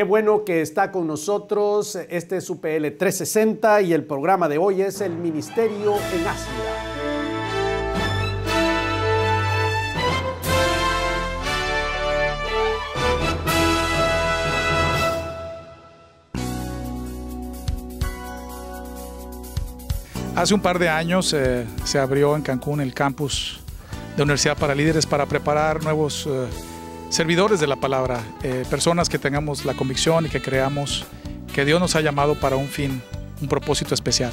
Qué bueno que está con nosotros. Este es UPL 360 y el programa de hoy es el Ministerio en Asia. Hace un par de años se abrió en Cancún el campus de Universidad para Líderes para preparar nuevos servidores de la palabra, personas que tengamos la convicción y que creamos que Dios nos ha llamado para un fin, un propósito especial.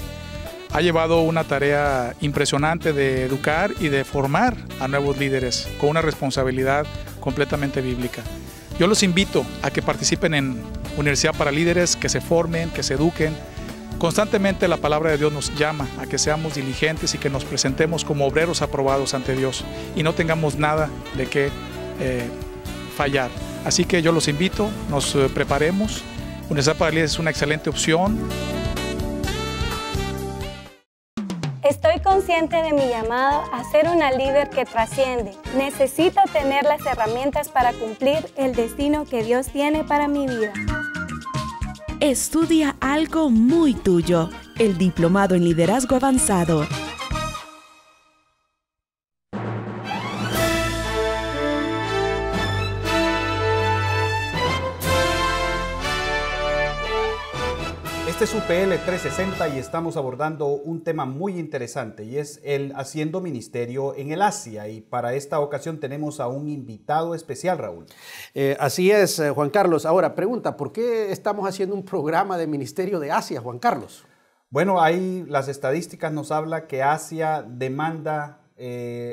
Ha llevado una tarea impresionante de educar y de formar a nuevos líderes con una responsabilidad completamente bíblica. Yo los invito a que participen en Universidad para Líderes, que se formen, que se eduquen. Constantemente la palabra de Dios nos llama a que seamos diligentes y que nos presentemos como obreros aprobados ante Dios y no tengamos nada de qué fallar. Así que yo los invito, nos preparemos. Universidad para Líderes es una excelente opción. Estoy consciente de mi llamado a ser una líder que trasciende. Necesito tener las herramientas para cumplir el destino que Dios tiene para mi vida. Estudia algo muy tuyo, el Diplomado en Liderazgo Avanzado. Este es UPL 360 y estamos abordando un tema muy interesante y es el haciendo ministerio en el Asia. Y para esta ocasión tenemos a un invitado especial, Raúl. Así es, Juan Carlos. Ahora, pregunta, ¿por qué estamos haciendo un programa de ministerio de Asia, Juan Carlos? Bueno, ahí las estadísticas nos hablan que Asia demanda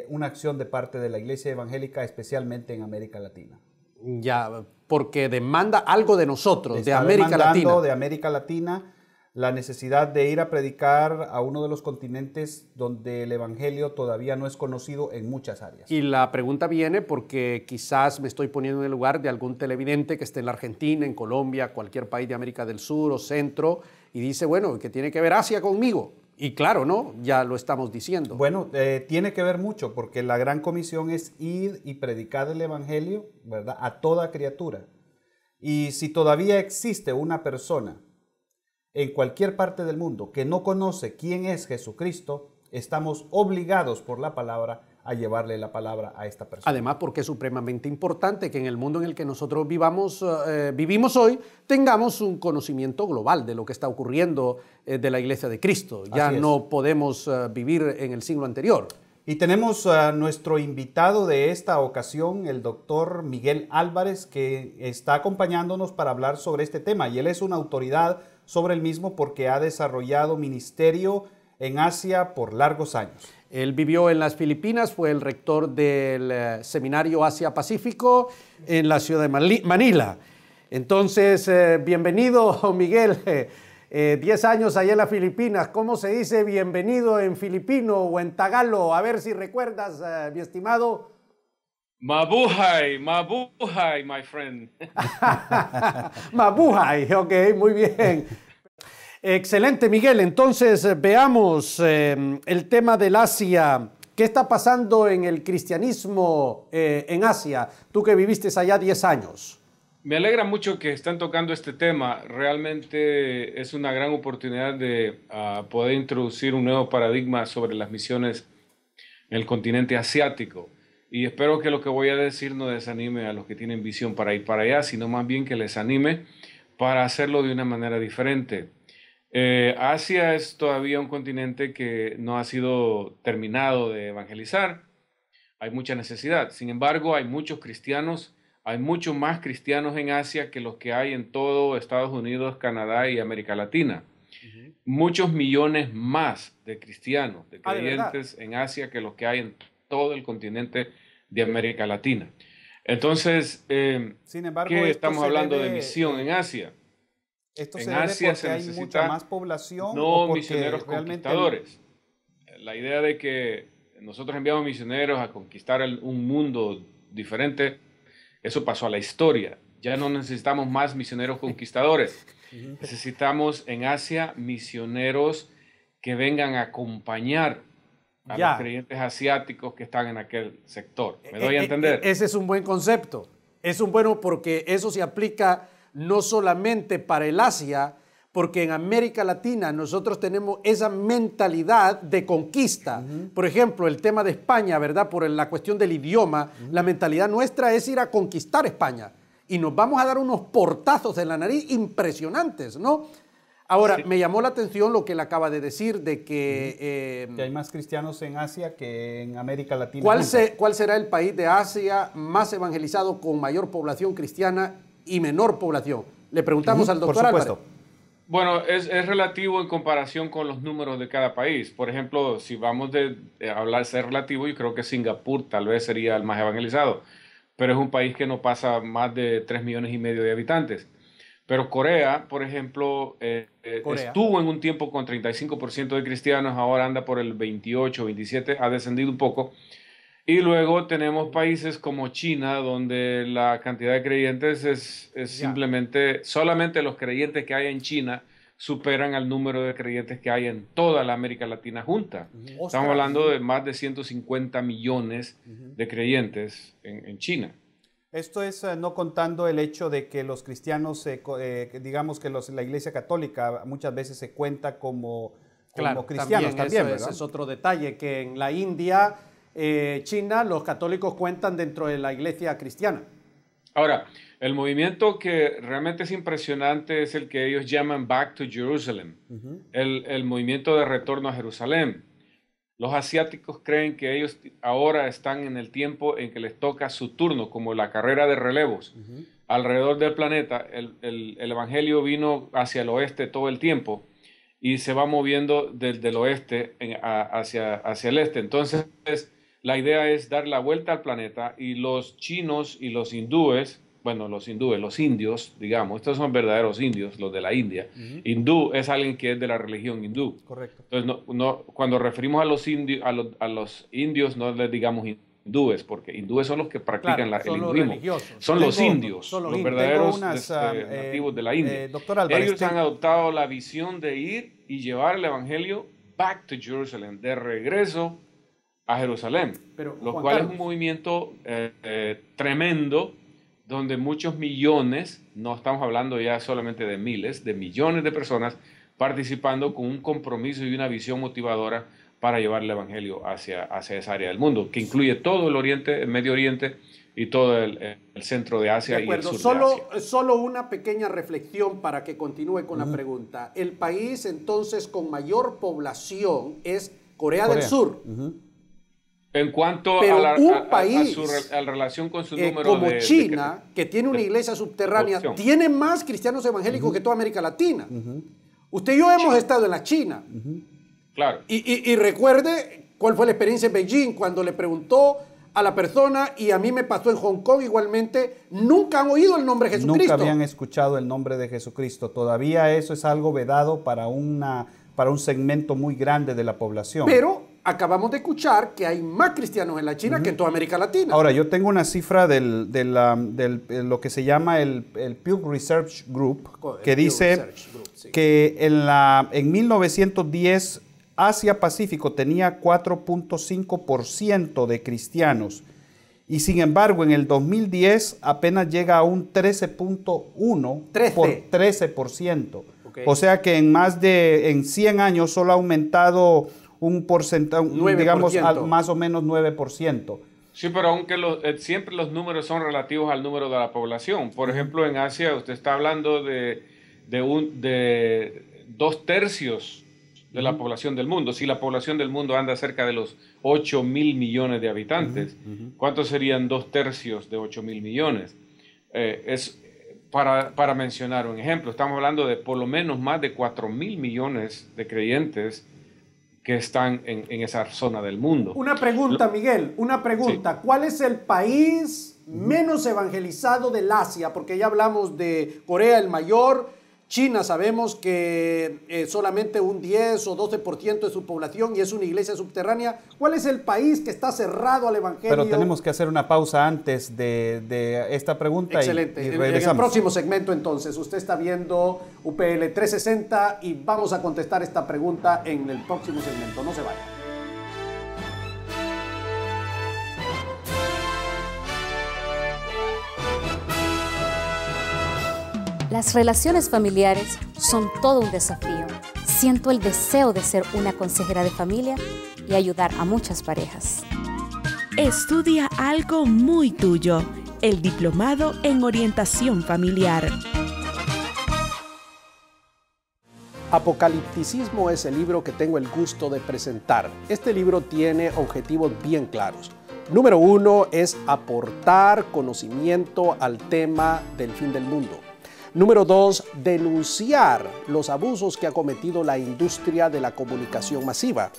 una acción de parte de la Iglesia Evangélica, especialmente en América Latina. Ya, porque demanda algo de nosotros, Está de América Latina. De América Latina, la necesidad de ir a predicar a uno de los continentes donde el evangelio todavía no es conocido en muchas áreas. Y la pregunta viene porque quizás me estoy poniendo en el lugar de algún televidente que esté en la Argentina, en Colombia, cualquier país de América del Sur o Centro, y dice, bueno, ¿qué tiene que ver Asia conmigo? Y claro, ¿no? Ya lo estamos diciendo. Bueno, tiene que ver mucho porque la gran comisión es ir y predicar el evangelio, ¿verdad?, a toda criatura. Y si todavía existe una persona en cualquier parte del mundo que no conoce quién es Jesucristo, estamos obligados por la palabra a llevarle la palabra a esta persona. Además, porque es supremamente importante que en el mundo en el que nosotros vivimos hoy, tengamos un conocimiento global de lo que está ocurriendo de la Iglesia de Cristo. Ya no podemos vivir en el siglo anterior. Y tenemos a nuestro invitado de esta ocasión, el doctor Miguel Álvarez, que está acompañándonos para hablar sobre este tema. Y él es una autoridad sobre el mismo porque ha desarrollado ministerio en Asia por largos años. Él vivió en las Filipinas, fue el rector del Seminario Asia-Pacífico en la ciudad de Manila. Entonces, bienvenido, Miguel. 10 años allá en las Filipinas. ¿Cómo se dice bienvenido en filipino o en tagalo? A ver si recuerdas, mi estimado. Mabuhay, mabuhay, my friend. Mabuhay, ok, muy bien. Excelente, Miguel. Entonces, veamos el tema del Asia. ¿Qué está pasando en el cristianismo en Asia? Tú que viviste allá 10 años. Me alegra mucho que están tocando este tema. Realmente es una gran oportunidad de poder introducir un nuevo paradigma sobre las misiones en el continente asiático. Y espero que lo que voy a decir no desanime a los que tienen visión para ir para allá, sino más bien que les anime para hacerlo de una manera diferente. Asia es todavía un continente que no ha sido terminado de evangelizar. Hay mucha necesidad. Sin embargo, hay muchos cristianos. Hay muchos más cristianos en Asia que los que hay en todo Estados Unidos, Canadá y América Latina. Muchos millones más de cristianos, de creyentes en Asia que los que hay en todo el continente de América Latina. Entonces, sin embargo, ¿qué estamos hablando de misión en Asia? ¿Esto en se debe Asia porque se hay necesita mucha más población? No misioneros conquistadores. La idea de que nosotros enviamos misioneros a conquistar un mundo diferente, eso pasó a la historia. Ya no necesitamos más misioneros conquistadores. Necesitamos en Asia misioneros que vengan a acompañar a los creyentes asiáticos que están en aquel sector. ¿Me doy a entender? Ese es un buen concepto. Es un bueno porque eso se aplica no solamente para el Asia, porque en América Latina nosotros tenemos esa mentalidad de conquista. Por ejemplo, el tema de España, ¿verdad? Por la cuestión del idioma, la mentalidad nuestra es ir a conquistar España. Y nos vamos a dar unos portazos en la nariz impresionantes, ¿no? Ahora, me llamó la atención lo que él acaba de decir, de que... que hay más cristianos en Asia que en América Latina. ¿Cuál será el país de Asia más evangelizado con mayor población cristiana y menor población? Le preguntamos al doctor Álvarez. Bueno, es relativo en comparación con los números de cada país. Por ejemplo, si vamos de hablar de ser relativo, yo creo que Singapur tal vez sería el más evangelizado, pero es un país que no pasa más de 3,5 millones de habitantes. Pero Corea, por ejemplo, estuvo en un tiempo con 35% de cristianos, ahora anda por el 28, 27, ha descendido un poco. Y luego tenemos países como China, donde la cantidad de creyentes es simplemente, solamente los creyentes que hay en China superan al número de creyentes que hay en toda la América Latina junta. Estamos hablando de más de 150 millones de creyentes en China. Esto es no contando el hecho de que los cristianos, digamos que la Iglesia Católica muchas veces se cuenta como cristianos también, ¿verdad? Ese es otro detalle, que en la India... China, los católicos cuentan dentro de la iglesia cristiana. Ahora, el movimiento que realmente es impresionante es el que ellos llaman Back to Jerusalem, el movimiento de retorno a Jerusalén. Los asiáticos creen que ellos ahora están en el tiempo en que les toca su turno, como la carrera de relevos. Alrededor del planeta, el evangelio vino hacia el oeste todo el tiempo y se va moviendo desde el oeste hacia el este. Entonces, la idea es dar la vuelta al planeta y los chinos y los hindúes, bueno, los indios, digamos, estos son verdaderos indios, los de la India. Hindú es alguien que es de la religión hindú. Correcto. Entonces, cuando referimos a los indios, no les digamos hindúes, porque hindúes son los que practican el hinduismo. Son los indios, los verdaderos nativos de la India. Doctor Álvarez, ellos han adoptado la visión de ir y llevar el evangelio back to Jerusalem, de regreso a Jerusalén, lo cual es un movimiento tremendo, donde muchos millones, no estamos hablando ya solamente de miles, de millones de personas participando con un compromiso y una visión motivadora para llevar el evangelio hacia esa área del mundo, que incluye todo el Oriente, el Medio Oriente y todo el centro de Asia y el sur de Asia. Solo una pequeña reflexión para que continúe con la pregunta. El país entonces con mayor población es Corea del Sur. En cuanto pero a la relación con su número como China, que tiene una iglesia subterránea, tiene más cristianos evangélicos que toda América Latina. Usted y yo hemos estado en la China. Claro. Y recuerde cuál fue la experiencia en Beijing cuando le preguntó a la persona, y a mí me pasó en Hong Kong igualmente, nunca han oído el nombre de Jesucristo. Nunca habían escuchado el nombre de Jesucristo. Todavía eso es algo vedado para un segmento muy grande de la población. Pero acabamos de escuchar que hay más cristianos en la China que en toda América Latina. Ahora, yo tengo una cifra de lo que se llama el Pew Research Group, que dice que en 1910 Asia-Pacífico tenía 4.5% de cristianos y sin embargo en el 2010 apenas llega a un 13.1%. por 13%. O sea que en 100 años solo ha aumentado un porcentaje, digamos, más o menos 9%. Sí, pero aunque siempre los números son relativos al número de la población. Por ejemplo, en Asia usted está hablando de 2/3 de la población del mundo. Si la población del mundo anda cerca de los 8,000 millones de habitantes, ¿cuántos serían 2/3 de 8,000 millones? Es para mencionar un ejemplo, estamos hablando de por lo menos más de 4,000 millones de creyentes que están en esa zona del mundo. Una pregunta, Miguel, una pregunta. Sí. ¿Cuál es el país menos evangelizado del Asia? Porque ya hablamos de Corea el mayor, China sabemos que solamente un 10 o 12% de su población y es una iglesia subterránea. ¿Cuál es el país que está cerrado al evangelio? Pero tenemos que hacer una pausa antes de esta pregunta. Excelente. Y regresamos. En el próximo segmento entonces, usted está viendo UPL 360 y vamos a contestar esta pregunta en el próximo segmento. No se vaya. Las relaciones familiares son todo un desafío. Siento el deseo de ser una consejera de familia y ayudar a muchas parejas. Estudia algo muy tuyo, el diplomado en orientación familiar. Apocalipticismo es el libro que tengo el gusto de presentar. Este libro tiene objetivos bien claros. Número 1 es aportar conocimiento al tema del fin del mundo. Número 2, denunciar los abusos que ha cometido la industria de la comunicación masiva.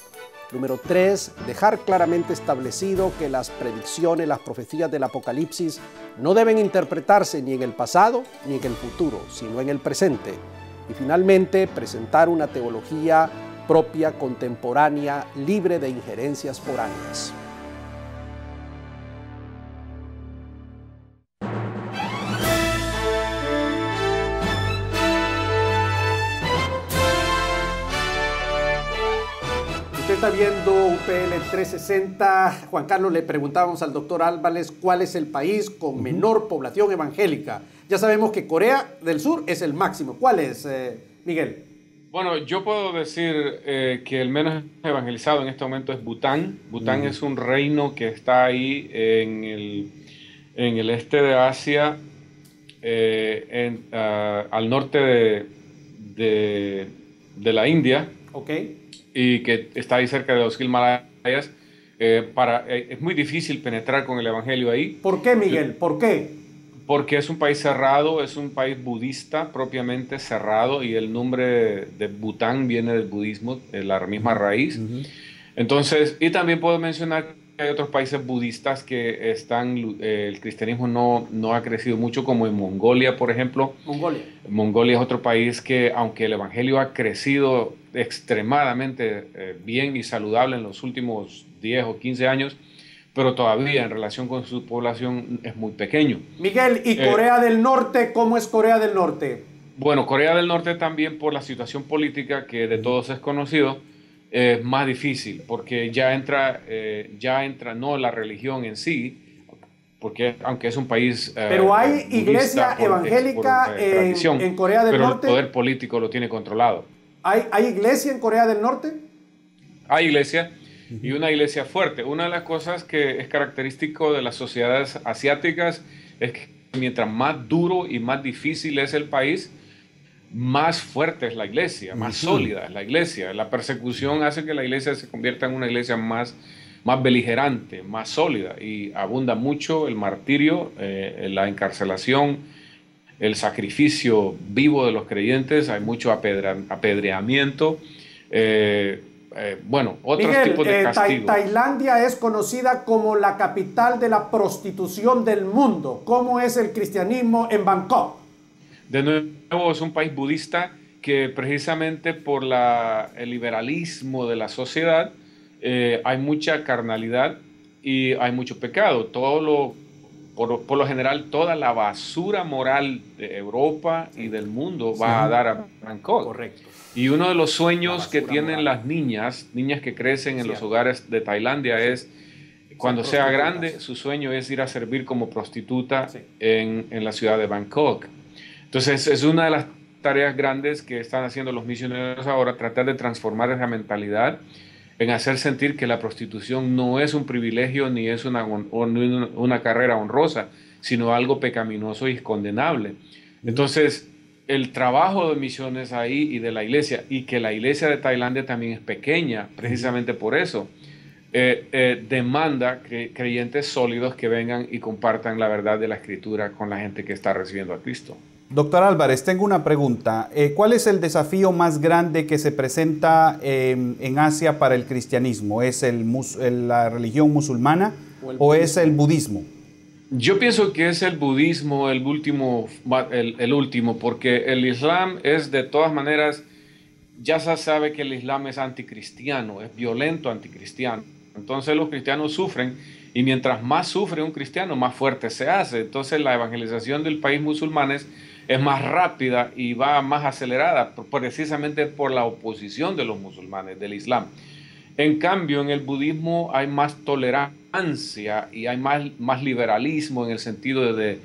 Número 3, dejar claramente establecido que las predicciones, las profecías del Apocalipsis no deben interpretarse ni en el pasado ni en el futuro, sino en el presente. Y finalmente, presentar una teología propia, contemporánea, libre de injerencias foráneas. Usted está viendo UPL 360. Juan Carlos, le preguntábamos al doctor Álvarez cuál es el país con menor población evangélica. Ya sabemos que Corea del Sur es el máximo. ¿Cuál es, Miguel? Bueno, yo puedo decir que el menos evangelizado en este momento es Bután. Bután es un reino que está ahí en el este de Asia, al norte de la India. Ok. Y que está ahí cerca de los Himalayas. Es muy difícil penetrar con el evangelio ahí. ¿Por qué, Miguel? ¿Por qué? Porque es un país cerrado, es un país budista propiamente cerrado, y el nombre de Bután viene del budismo, la misma raíz. Entonces, y también puedo mencionar que hay otros países budistas que el cristianismo no ha crecido mucho, como en Mongolia, por ejemplo. Mongolia es otro país que, aunque el evangelio ha crecido extremadamente bien y saludable en los últimos 10 o 15 años, pero todavía en relación con su población es muy pequeño. Miguel, ¿y Corea del Norte? ¿Cómo es Corea del Norte? Bueno, Corea del Norte también, por la situación política que de todos es conocido, es más difícil, porque ya entra no la religión en sí, porque aunque es un país pero hay iglesia evangélica en Corea del Norte. Pero el poder político lo tiene controlado. ¿Hay iglesia en Corea del Norte? Hay iglesia, y una iglesia fuerte. Una de las cosas que es característico de las sociedades asiáticas es que mientras más duro y más difícil es el país, más fuerte es la iglesia, más sólida es la iglesia. La persecución hace que la iglesia se convierta en una iglesia más beligerante, más sólida, y abunda mucho el martirio, la encarcelación, el sacrificio vivo de los creyentes. Hay mucho apedreamiento, otros tipos de castigos. Tailandia es conocida como la capital de la prostitución del mundo. ¿Cómo es el cristianismo en Bangkok? De nuevo, es un país budista que, precisamente por el liberalismo de la sociedad, hay mucha carnalidad y hay mucho pecado. Por lo general, toda la basura moral de Europa y del mundo va a dar a Bangkok. Correcto. Y uno de los sueños que tienen las niñas que crecen en los hogares de Tailandia es, cuando sea grande, su sueño es ir a servir como prostituta en la ciudad de Bangkok. Entonces, es una de las tareas grandes que están haciendo los misioneros ahora, tratar de transformar esa mentalidad en hacer sentir que la prostitución no es un privilegio ni es una carrera honrosa, sino algo pecaminoso y condenable. Entonces, el trabajo de misiones ahí y de la iglesia, y que la iglesia de Tailandia también es pequeña, precisamente por eso, demanda creyentes sólidos que vengan y compartan la verdad de la Escritura con la gente que está recibiendo a Cristo. Doctor Álvarez, tengo una pregunta. ¿Cuál es el desafío más grande que se presenta en Asia para el cristianismo? ¿Es la religión musulmana o es el budismo? Yo pienso que es el budismo el último, porque el Islam es, de todas maneras, ya se sabe que el Islam es anticristiano, es violento anticristiano. Entonces los cristianos sufren, y mientras más sufre un cristiano, más fuerte se hace. Entonces la evangelización del país musulmanes es más rápida y va más acelerada, precisamente por la oposición de los musulmanes, del Islam. En cambio, en el budismo hay más tolerancia y hay más liberalismo, en el sentido de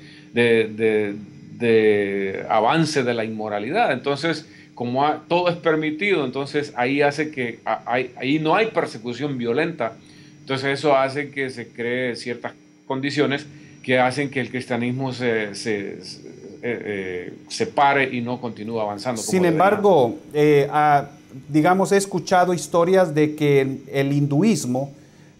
de avance de la inmoralidad. Entonces, como todo es permitido, entonces ahí hace que ahí no hay persecución violenta. Entonces eso hace que se cree ciertas condiciones que hacen que el cristianismo se pare y no continúe avanzando. Sin embargo, digamos, he escuchado historias de que el hinduismo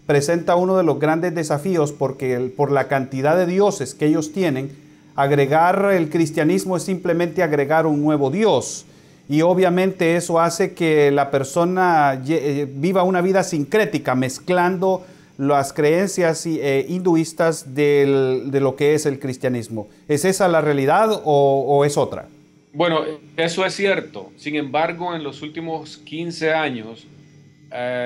presenta uno de los grandes desafíos porque por la cantidad de dioses que ellos tienen, agregar el cristianismo es simplemente agregar un nuevo dios. Y obviamente eso hace que la persona viva una vida sincrética, mezclando las creencias hinduistas de lo que es el cristianismo. ¿Es esa la realidad o es otra? Bueno, eso es cierto. Sin embargo, en los últimos 15 años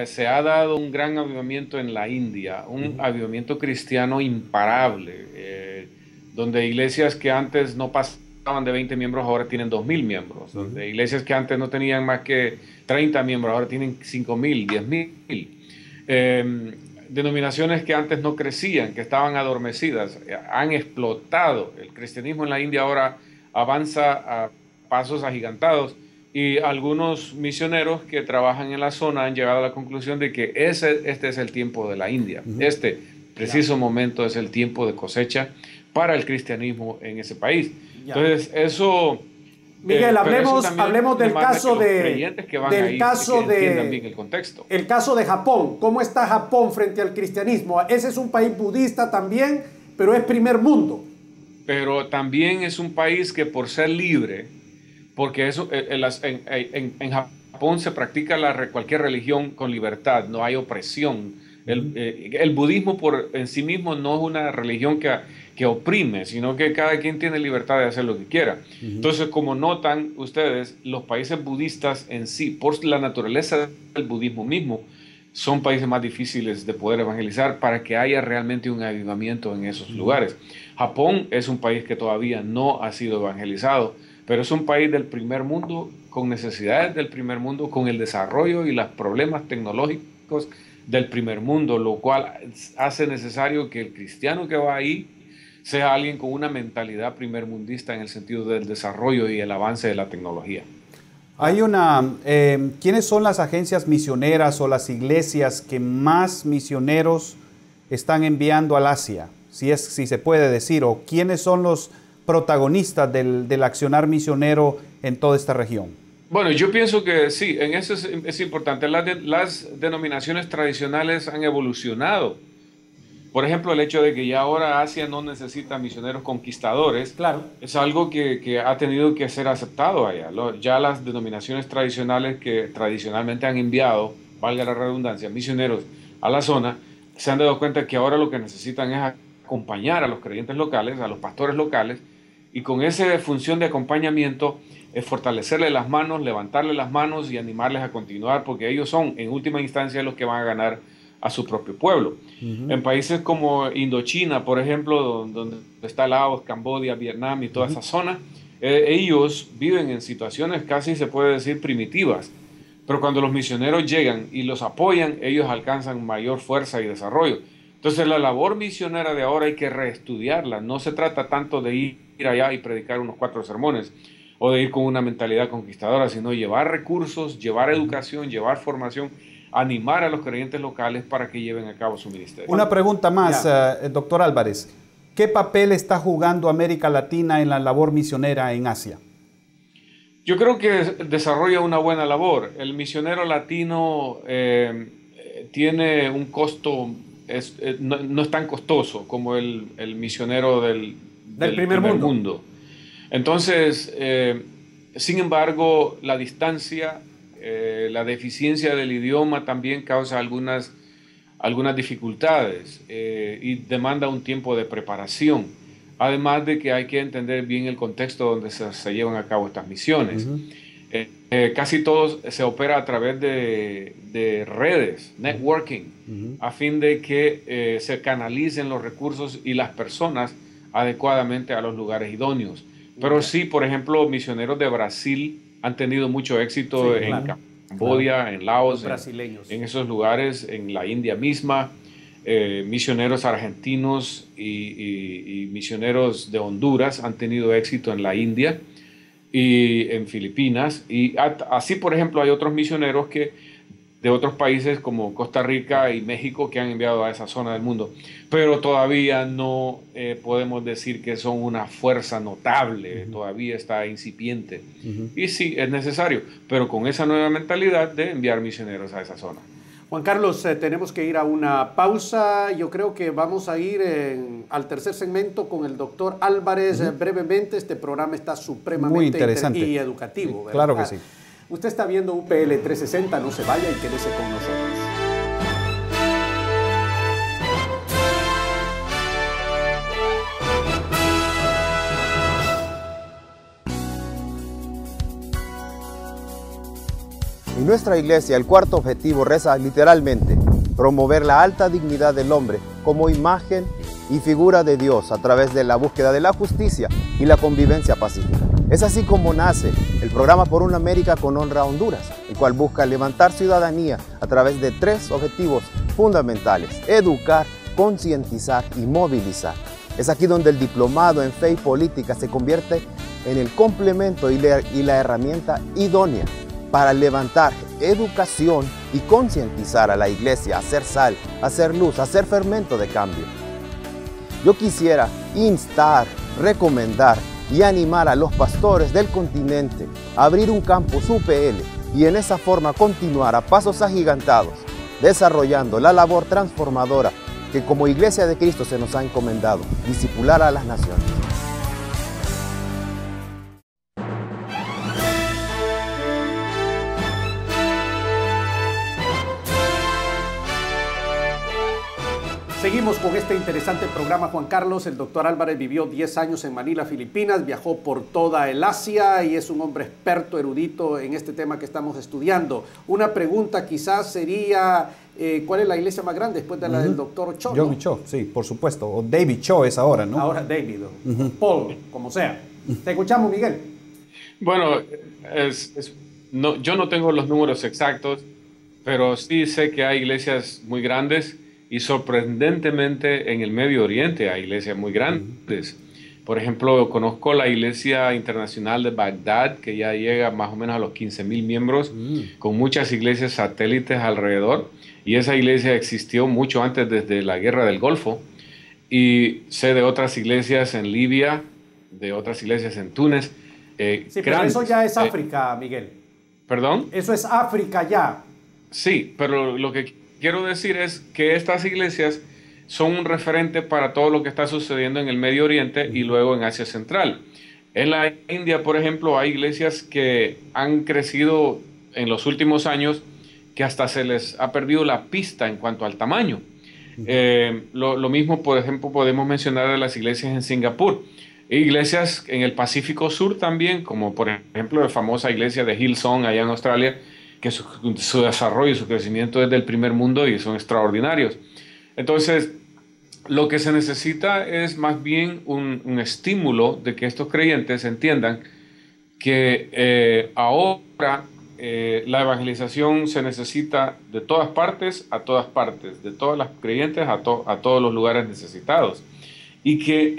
se ha dado un gran avivamiento en la India, un avivamiento cristiano imparable, donde iglesias que antes no pasaban de 20 miembros ahora tienen 2.000 miembros, donde iglesias que antes no tenían más que 30 miembros ahora tienen 5.000, 10.000. Denominaciones que antes no crecían, que estaban adormecidas, han explotado. El cristianismo en la India ahora avanza a pasos agigantados y algunos misioneros que trabajan en la zona han llegado a la conclusión de que este es el tiempo de la India. Este preciso momento es el tiempo de cosecha para el cristianismo en ese país. Entonces, eso... Miguel, hablemos del caso el caso de Japón. ¿Cómo está Japón frente al cristianismo? Ese es un país budista también, pero es primer mundo. Pero también es un país que por ser libre, porque eso, en Japón se practica cualquier religión con libertad, no hay opresión. El budismo en sí mismo no es una religión que oprime, sino que cada quien tiene libertad de hacer lo que quiera. Entonces, como notan ustedes, los países budistas en sí, por la naturaleza del budismo mismo, son países más difíciles de poder evangelizar para que haya realmente un avivamiento en esos lugares. Japón es un país que todavía no ha sido evangelizado, pero es un país del primer mundo, con necesidades del primer mundo, con el desarrollo y los problemas tecnológicos del primer mundo, lo cual hace necesario que el cristiano que va ahí sea alguien con una mentalidad primermundista en el sentido del desarrollo y el avance de la tecnología. ¿Quiénes son las agencias misioneras o las iglesias que más misioneros están enviando al Asia? Si se puede decir, o quiénes son los protagonistas del accionar misionero en toda esta región. Bueno, yo pienso que sí, en eso es importante. Las denominaciones tradicionales han evolucionado. Por ejemplo, el hecho de que ya ahora Asia no necesita misioneros conquistadores, claro, es algo que ha tenido que ser aceptado allá. Ya las denominaciones tradicionales que tradicionalmente han enviado, valga la redundancia, misioneros a la zona, se han dado cuenta que ahora lo que necesitan es acompañar a los creyentes locales, a los pastores locales, y con esa función de acompañamiento es fortalecerles las manos, levantarles las manos y animarles a continuar, porque ellos son, en última instancia, los que van a ganar a su propio pueblo. En países como Indochina, por ejemplo, donde está Laos, Camboya, Vietnam y toda esa zona, ellos viven en situaciones casi se puede decir primitivas, pero cuando los misioneros llegan y los apoyan, ellos alcanzan mayor fuerza y desarrollo. Entonces la labor misionera de ahora hay que reestudiarla. No se trata tanto de ir allá y predicar unos 4 sermones o de ir con una mentalidad conquistadora, sino llevar recursos, llevar educación, llevar formación, animar a los creyentes locales para que lleven a cabo su ministerio. Una pregunta más, doctor Álvarez. ¿Qué papel está jugando América Latina en la labor misionera en Asia? Yo creo que desarrolla una buena labor. El misionero latino tiene un costo, no es tan costoso como el misionero del primer mundo. Entonces, sin embargo, la distancia, la deficiencia del idioma también causa algunas dificultades y demanda un tiempo de preparación. Además de que hay que entender bien el contexto donde se llevan a cabo estas misiones. Casi todo se opera a través de redes, networking, a fin de que se canalicen los recursos y las personas adecuadamente a los lugares idóneos. Pero sí, por ejemplo, misioneros de Brasil han tenido mucho éxito en Camboya, en Laos, en esos lugares, en la India misma. misioneros argentinos y misioneros de Honduras han tenido éxito en la India y en Filipinas. Y así, por ejemplo, hay otros misioneros de otros países como Costa Rica y México que han enviado a esa zona del mundo. Pero todavía no podemos decir que son una fuerza notable, todavía está incipiente. Y sí, es necesario, pero con esa nueva mentalidad de enviar misioneros a esa zona. Juan Carlos, tenemos que ir a una pausa. Yo creo que vamos a ir al tercer segmento con el doctor Álvarez brevemente. Este programa está supremamente muy interesante y educativo, ¿verdad? Claro que sí. Usted está viendo UPL 360, no se vaya y quédese con nosotros. En nuestra iglesia, el cuarto objetivo reza literalmente: promover la alta dignidad del hombre como imagen y figura de Dios a través de la búsqueda de la justicia y la convivencia pacífica. Es así como nace el programa Por una América con Honra a Honduras, el cual busca levantar ciudadanía a través de 3 objetivos fundamentales: educar, concientizar y movilizar. Es aquí donde el diplomado en fe y política se convierte en el complemento y la herramienta idónea para levantar educación y concientizar a la iglesia, a hacer sal, a hacer luz, a hacer fermento de cambio. Yo quisiera instar, recomendar y animar a los pastores del continente a abrir un campus UPL y en esa forma continuar a pasos agigantados, desarrollando la labor transformadora que como Iglesia de Cristo se nos ha encomendado: discipular a las naciones. Seguimos con este interesante programa, Juan Carlos. El doctor Álvarez vivió 10 años en Manila, Filipinas, viajó por toda el Asia y es un hombre experto, erudito en este tema que estamos estudiando. Una pregunta quizás sería, ¿cuál es la iglesia más grande después de la del doctor Cho? John Cho, sí, por supuesto. O David Cho es ahora, ¿no? Ahora David, Paul, como sea. Te escuchamos, Miguel. Bueno, yo no tengo los números exactos, pero sí sé que hay iglesias muy grandes. Y sorprendentemente en el Medio Oriente hay iglesias muy grandes. Por ejemplo, conozco la Iglesia Internacional de Bagdad, que ya llega más o menos a los 15,000 miembros, con muchas iglesias satélites alrededor. Y esa iglesia existió mucho antes, desde la Guerra del Golfo. Y sé de otras iglesias en Libia, de otras iglesias en Túnez. Sí, pero eso ya es África, Miguel. ¿Perdón? Eso es África ya. Sí, pero lo que quiero decir es que estas iglesias son un referente para todo lo que está sucediendo en el Medio Oriente y luego en Asia Central. En la India, por ejemplo, hay iglesias que han crecido en los últimos años que hasta se les ha perdido la pista en cuanto al tamaño. Lo mismo, por ejemplo, podemos mencionar de las iglesias en Singapur. Iglesias en el Pacífico Sur también, como por ejemplo la famosa iglesia de Hillsong allá en Australia, que su desarrollo y su crecimiento es del primer mundo y son extraordinarios. Entonces, lo que se necesita es más bien un estímulo de que estos creyentes entiendan que ahora la evangelización se necesita de todas partes a todas partes, de todas las creyentes a todos los lugares necesitados. Y que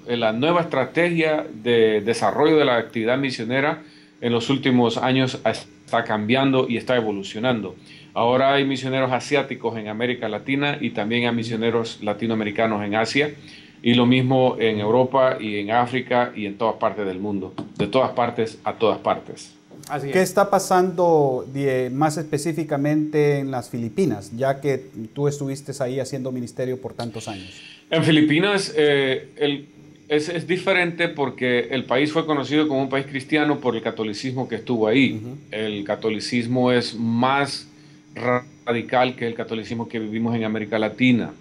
la nueva estrategia de desarrollo de la actividad misionera en los últimos años está cambiando y está evolucionando. Ahora hay misioneros asiáticos en América Latina y también hay misioneros latinoamericanos en Asia, y lo mismo en Europa y en África y en todas partes del mundo, de todas partes a todas partes. Así es. ¿Qué está pasando más específicamente en las Filipinas, ya que tú estuviste ahí haciendo ministerio por tantos años? En Filipinas es diferente porque el país fue conocido como un país cristiano por el catolicismo que estuvo ahí. El catolicismo es más radical que el catolicismo que vivimos en América Latina.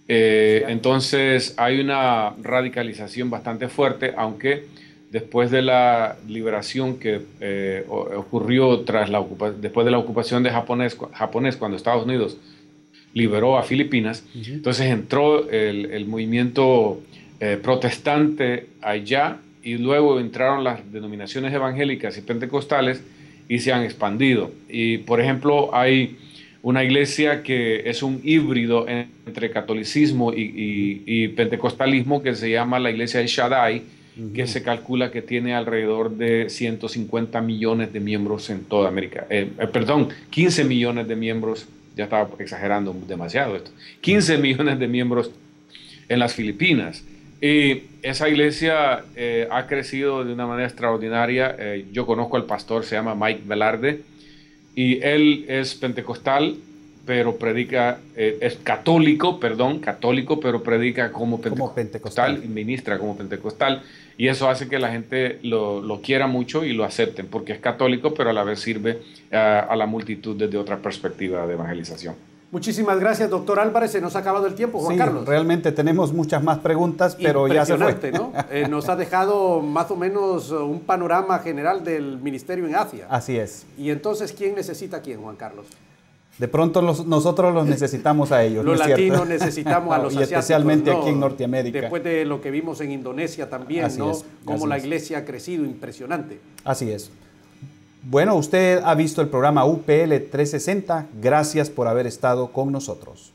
Entonces hay una radicalización bastante fuerte, aunque después de la liberación que ocurrió después de la ocupación de japonés cuando Estados Unidos liberó a Filipinas, entonces entró el movimiento protestante allá, y luego entraron las denominaciones evangélicas y pentecostales y se han expandido. Y por ejemplo hay una iglesia que es un híbrido entre catolicismo y pentecostalismo, que se llama la iglesia de Shaddai, que se calcula que tiene alrededor de 150 millones de miembros en toda América. 15 millones de miembros, ya estaba exagerando demasiado esto, 15 millones de miembros en las Filipinas. Y esa iglesia ha crecido de una manera extraordinaria. Yo conozco al pastor, se llama Mike Velarde, y él es pentecostal, pero predica, es católico, pero predica como pentecostal y ministra como pentecostal. Y eso hace que la gente lo quiera mucho y lo acepten, porque es católico, pero a la vez sirve a la multitud desde otra perspectiva de evangelización. Muchísimas gracias, doctor Álvarez. Se nos ha acabado el tiempo, Juan Carlos. Realmente tenemos muchas más preguntas, pero ya se fue. ¿No? Nos ha dejado más o menos un panorama general del ministerio en Asia. Así es. Y entonces, ¿quién necesita a quién, Juan Carlos? De pronto nosotros los necesitamos a ellos. Los ¿no es latinos cierto? necesitamos a los asiáticos. Y especialmente ¿no? aquí en Norteamérica. Después de lo que vimos en Indonesia también, Así ¿no? es, Cómo así la es. iglesia ha crecido, impresionante. Así es. Bueno, usted ha visto el programa UPL 360. Gracias por haber estado con nosotros.